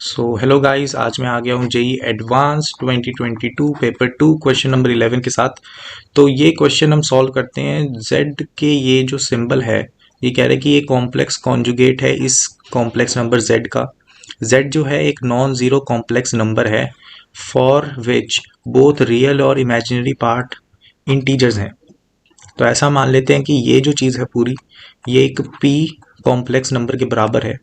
Hello guys, आज मैं आ गया हूँ JEE advanced 2022 paper 2 question number 11 के साथ। तो ये क्वेश्चन हम सॉल्व करते हैं। जेड के ये जो सिंबल है, ये कह रहे हैं कि ये कॉम्प्लेक्स कॉन्जुगेट है इस कॉम्प्लेक्स नंबर जेड का। जेड जो है एक नॉन ज़ीरो कॉम्प्लेक्स नंबर है फॉर विच बोथ रियल और इमेजिनरी पार्ट इंटीजर्स हैं। तो ऐसा मान लेते हैं कि ये जो चीज़ है पूरी, ये एक पी कॉम्प्लेक्स नंबर के बराबर है।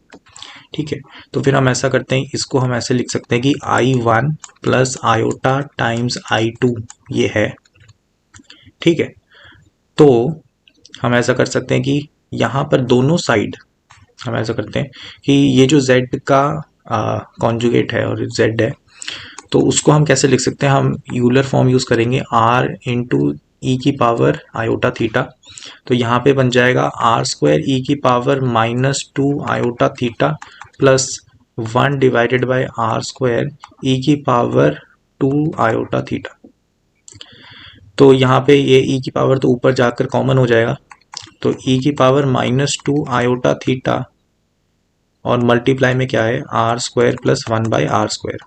ठीक है, तो फिर हम ऐसा करते हैं, इसको हम ऐसे लिख सकते हैं कि I1 plus iota times I2 ये है। ठीक है, तो हम ऐसा कर सकते हैं कि यहाँ पर दोनों साइड हम ऐसा करते हैं कि ये जो z का कॉन्जुगेट है और z है, तो उसको हम कैसे लिख सकते हैं। हम यूलर फॉर्म यूज़ करेंगे r इंटू ई की पावर आयोटा थीटा। तो यहाँ पे बन जाएगा आर स्क्वायर ई की power -2 iota theta plus 1 divided by R square e की पावर 2 आयोटा थीटा। तो यहाँ पे ये ई की पावर तो ऊपर जाकर कॉमन हो जाएगा, तो ई की पावर -2 आयोटा थीटा और मल्टीप्लाई में क्या है R square plus 1 by R square.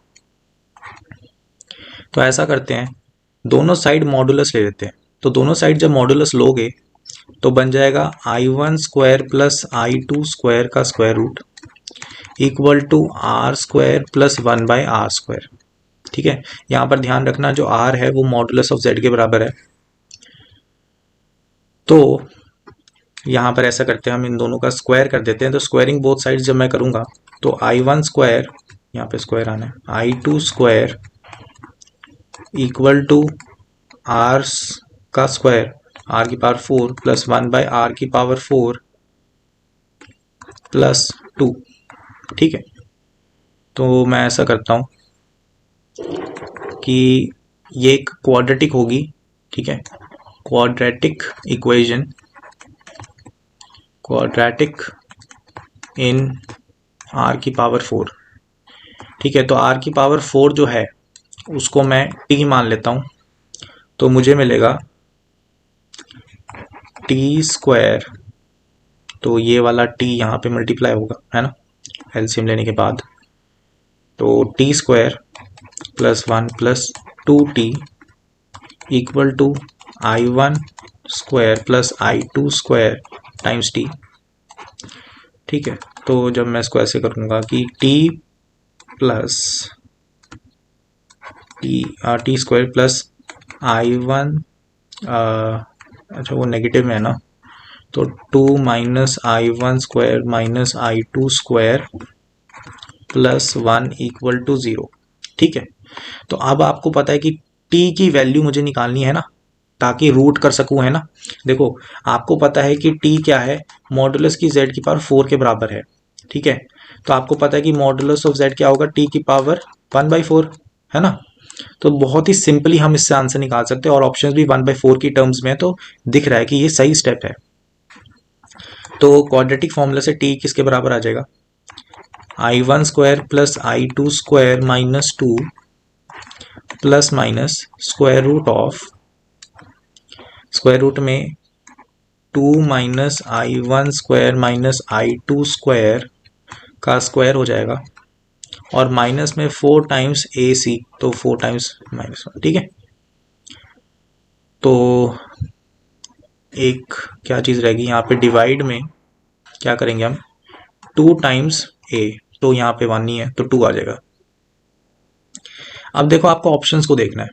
तो ऐसा करते हैं, दोनों साइड मॉडुलस ले लेते हैं। तो दोनों साइड जब मॉडुलस लोगे तो बन जाएगा I1 square plus I2 square का square root equal to R square plus 1 by R square. ठीक है, यहाँ पर ध्यान रखना जो r है वो मॉडुलस ऑफ z के बराबर है। तो यहाँ पर ऐसा करते हैं, हम इन दोनों का स्क्वायर कर देते हैं। तो स्क्वायरिंग बोथ साइड जब मैं करूँगा तो I1 स्क्वायर, यहाँ पे स्क्वायर आना है, I2 square equal to R का स्क्वायर आर की पावर 4 प्लस 1 बाय आर की पावर 4 प्लस 2। ठीक है, तो मैं ऐसा करता हूँ कि ये एक क्वाड्रेटिक होगी। ठीक है, quadratic equation, quadratic in are की पावर 4। ठीक है, तो आर की पावर 4 जो है उसको मैं टी मान लेता हूँ। तो मुझे मिलेगा टी स्क्वायर, तो ये वाला टी यहाँ पे मल्टीप्लाई होगा, है ना, एलसीएम लेने के बाद। तो T square plus 1 plus 2t equal to I1 square plus I2 square times T. ठीक है, तो जब मैं इसको ऐसे करूँगा कि t plus T square plus I1, अच्छा वो नेगेटिव में है ना, तो 2 minus I1 square minus I2 square plus 1 equal to 0। ठीक है, तो अब आपको पता है कि t की वैल्यू मुझे निकालनी है ना, ताकि रूट कर सकूं, है ना। देखो, आपको पता है कि t क्या है, मॉडुलस की z की पावर 4 के बराबर है। ठीक है, तो आपको पता है कि मॉडुलस ऑफ z क्या होगा, t की पावर 1/4, है ना। तो बहुत ही सिंपली हम इससे आंसर निकाल सकते हैं, और ऑप्शंस भी 1/4 की टर्म्स में है, तो दिख रहा है कि ये सही स्टेप है। तो क्वाड्रेटिक फॉर्मूला से t किसके बराबर आ जाएगा, I1 square plus I2 square minus 2 plus minus square root of, square root में 2 minus I1 square minus I2 square का स्क्वायर हो जाएगा, और माइनस में 4 टाइम्स AC, तो 4 टाइम्स -1। ठीक है, तो एक क्या चीज़ रहेगी यहाँ पे, डिवाइड में क्या करेंगे हम, 2 टाइम्स A, तो यहाँ पे 1 ही है तो 2 आ जाएगा। अब देखो, आपको ऑप्शंस को देखना है।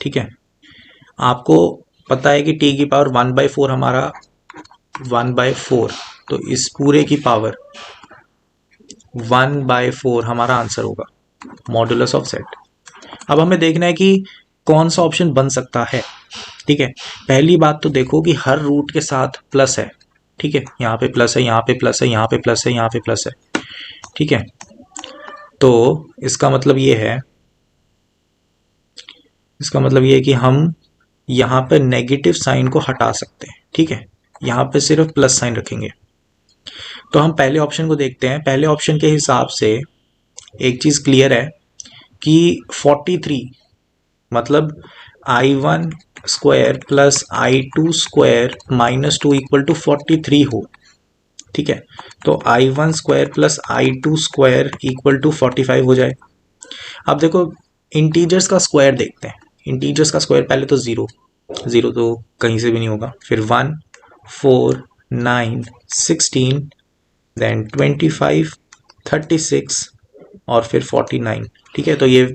ठीक है, आपको पता है कि t की पावर 1/4 हमारा 1/4, तो इस पूरे की पावर 1/4 हमारा आंसर होगा, मॉडुलस ऑफ z। अब हमें देखना है कि कौन सा ऑप्शन बन सकता है। ठीक है, पहली बात तो देखो कि हर रूट के साथ प्लस है। ठीक है, यहाँ पे प्लस है, यहाँ पे प्लस है, यहाँ पे प्लस है, यहाँ पे प्लस है। ठीक है, तो इसका मतलब ये है, इसका मतलब ये है कि हम यहाँ पे नेगेटिव साइन को हटा सकते हैं। ठीक है, यहाँ पे सिर्फ प्लस साइन रखेंगे। तो हम पहले ऑप्शन को देखते हैं। पहले ऑप्शन के हिसाब से एक चीज़ क्लियर है कि 43 मतलब I1 square plus I2 square minus 2 equal to 43 हो। ठीक है, तो I1 square plus I2 square equal to 45 हो जाए। अब देखो इंटीजर्स का स्क्वायर देखते हैं। इंटीजर्स का स्क्वायर पहले तो ज़ीरो, ज़ीरो तो कहीं से भी नहीं होगा, फिर 1 4 9 16 देन 25 36 और फिर 49। ठीक है, तो ये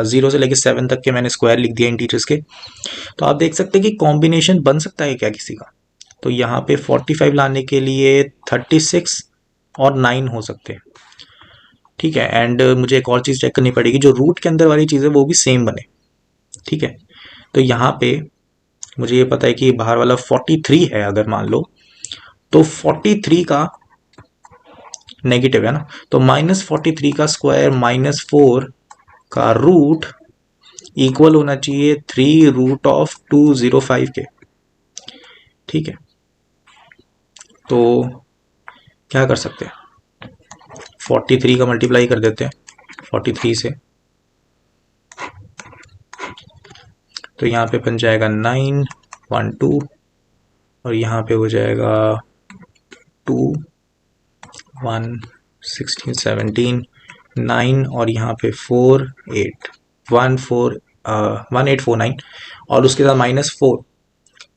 0 से लेके 7 तक के मैंने स्क्वायर लिख दिया इंटीजर्स के। तो आप देख सकते हैं कि कॉम्बिनेशन बन सकता है क्या किसी का। तो यहाँ पे 45 लाने के लिए 36 और 9 हो सकते हैं। ठीक है, एंड मुझे एक और चीज़ चेक करनी पड़ेगी, जो रूट के अंदर वाली चीज़ है वो भी सेम बने। ठीक है, तो यहाँ पे मुझे ये पता है कि बाहर वाला 43 है, अगर मान लो तो 43 का नेगेटिव है ना, तो -43 का स्क्वायर -4 का रूट इक्वल होना चाहिए 3 रूट ऑफ 205 के। ठीक है, तो क्या कर सकते हैं, 43 का मल्टीप्लाई कर देते हैं 43 से, तो यहाँ पे बन जाएगा 9 1 2 और यहाँ पे हो जाएगा 2 1 16 17 9 और यहाँ पे 4 8 1 4 1849 और उसके साथ -4,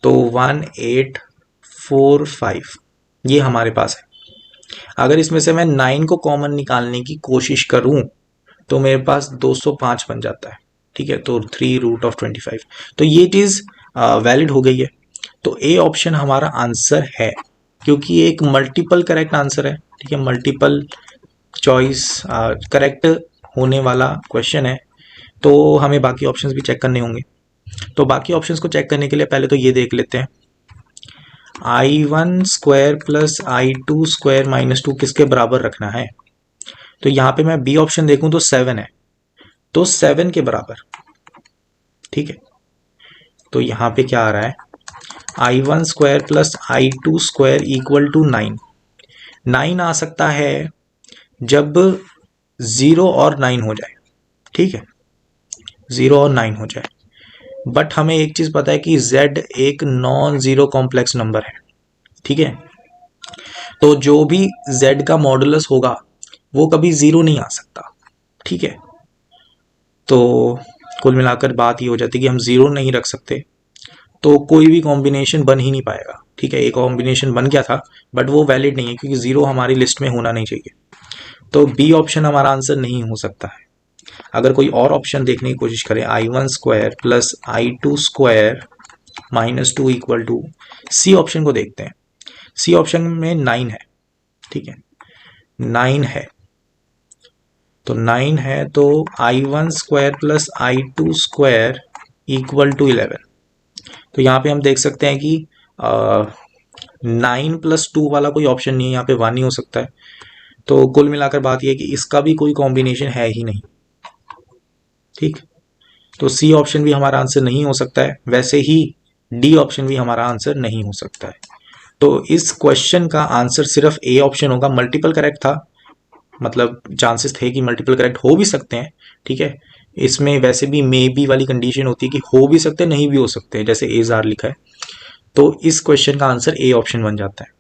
तो 1845 ये हमारे पास है। अगर इसमें से मैं 9 को कॉमन निकालने की कोशिश करूं तो मेरे पास 205 बन जाता है। ठीक है, तो 3 रूट ऑफ 25, तो ये चीज़ वैलिड हो गई है। तो ए ऑप्शन हमारा आंसर है, क्योंकि ये एक मल्टीपल करेक्ट आंसर है। ठीक है, मल्टीपल चॉइस करेक्ट होने वाला क्वेश्चन है, तो हमें बाकी ऑप्शंस भी चेक करने होंगे। तो बाकी ऑप्शंस को चेक करने के लिए पहले तो ये देख लेते हैं, I1 square plus I2 square -2 किसके बराबर रखना है। तो यहाँ पे मैं बी ऑप्शन देखूं तो 7 है, तो 7 के बराबर। ठीक है, तो यहाँ पे क्या आ रहा है, I1 square plus I2 square equal to 9। 9 आ सकता है जब 0 और 9 हो जाए। ठीक है, 0 और 9 हो जाए, बट हमें एक चीज़ पता है कि Z एक नॉन ज़ीरो कॉम्प्लेक्स नंबर है। ठीक है, तो जो भी Z का मॉडुलस होगा वो कभी 0 नहीं आ सकता। ठीक है, तो कुल मिलाकर बात ये हो जाती है कि हम 0 नहीं रख सकते, तो कोई भी कॉम्बिनेशन बन ही नहीं पाएगा। ठीक है, एक कॉम्बिनेशन बन गया था बट वो वैलिड नहीं है, क्योंकि 0 हमारी लिस्ट में होना नहीं चाहिए। तो बी ऑप्शन हमारा आंसर नहीं हो सकता है। अगर कोई और ऑप्शन देखने की कोशिश करें, I1 square plus I2 square -2 equal to, C option को देखते हैं। सी ऑप्शन में 9 है। ठीक है, 9 है, तो 9 है, तो I1 square plus I2 square equal to 11। तो यहाँ पे हम देख सकते हैं कि 9 + 2 वाला कोई ऑप्शन नहीं है, यहाँ पे 1 ही हो सकता है। तो कुल मिलाकर बात यह है कि इसका भी कोई कॉम्बिनेशन है ही नहीं। ठीक, तो सी ऑप्शन भी हमारा आंसर नहीं हो सकता है, वैसे ही डी ऑप्शन भी हमारा आंसर नहीं हो सकता है। तो इस क्वेश्चन का आंसर सिर्फ ए ऑप्शन होगा। मल्टीपल करेक्ट था, मतलब चांसेस थे कि मल्टीपल करेक्ट हो भी सकते हैं। ठीक है, इसमें वैसे भी मे बी वाली कंडीशन होती है कि हो भी सकते हैं नहीं भी हो सकते हैं, जैसे ए जार लिखा है। तो इस क्वेश्चन का आंसर ए ऑप्शन बन जाता है।